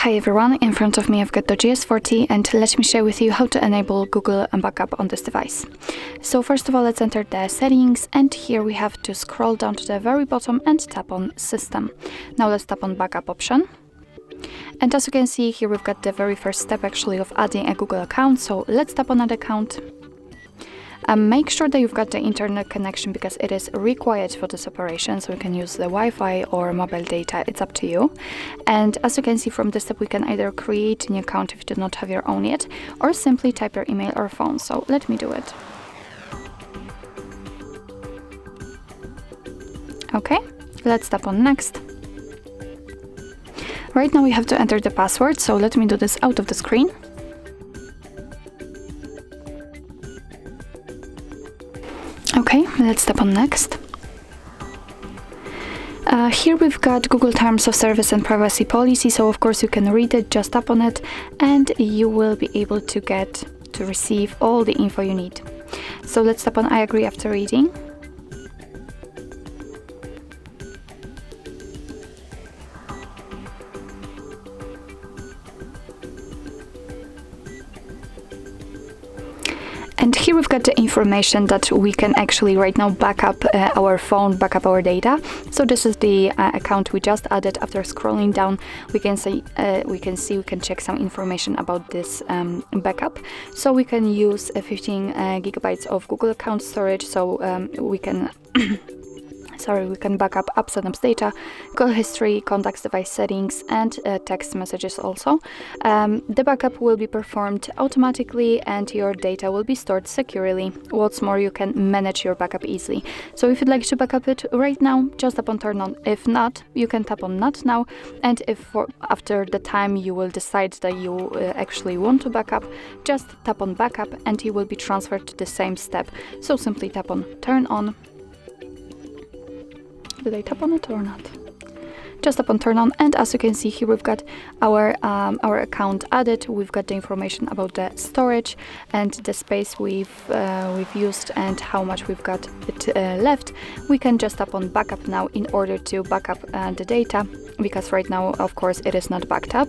Hi everyone, in front of me I've got the DOOGEE S40 and let me share with you how to enable Google Backup on this device. So first of all, let's enter the settings, and here we have to scroll down to the very bottom and tap on System. Now let's tap on Backup option. And as you can see here, we've got the very first step actually of adding a Google account, so let's tap on Add Account. Make sure that you've got the internet connection because it is required for this operation, so you can use the Wi-Fi or mobile data, it's up to you. And as you can see from this step, we can either create a new account if you do not have your own yet, or simply type your email or phone, so let me do it. Okay, let's tap on Next. Right now we have to enter the password, so let me do this out of the screen. Okay, let's tap on Next. Here we've got Google Terms of Service and Privacy Policy, so of course you can read it, just tap on it, and you will be able to receive all the info you need. So let's tap on I agree after reading. And here we've got the information that we can actually right now back up our phone, back up our data. So this is the account we just added. After scrolling down, we can check some information about this backup. So we can use 15 gigabytes of Google account storage. So we can we can back up apps and apps data, call history, contacts, device settings, and text messages also. The backup will be performed automatically and your data will be stored securely. What's more, you can manage your backup easily. So if you'd like to backup it right now, just tap on Turn On. If not, you can tap on Not Now, and if after the time you will decide that you actually want to backup, just tap on Backup and you will be transferred to the same step. So simply tap on Turn On. Did I tap on it or not? Just tap on Turn On, and as you can see here, we've got our account added. We've got the information about the storage and the space we've used and how much we've got it left. We can just tap on Backup now in order to back up the data, because right now, of course, it is not backed up.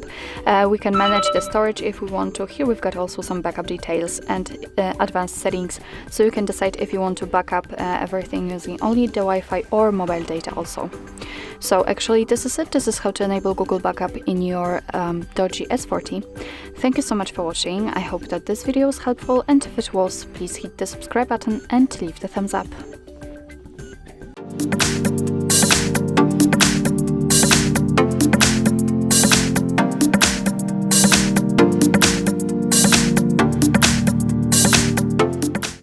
We can manage the storage if we want to. Here we've got also some backup details and advanced settings, so you can decide if you want to back up everything using only the Wi-Fi or mobile data also. So actually this is it. This is how to enable Google Backup in your DOOGEE S40. Thank you so much for watching. I hope that this video was helpful, and if it was, please hit the subscribe button and leave the thumbs up.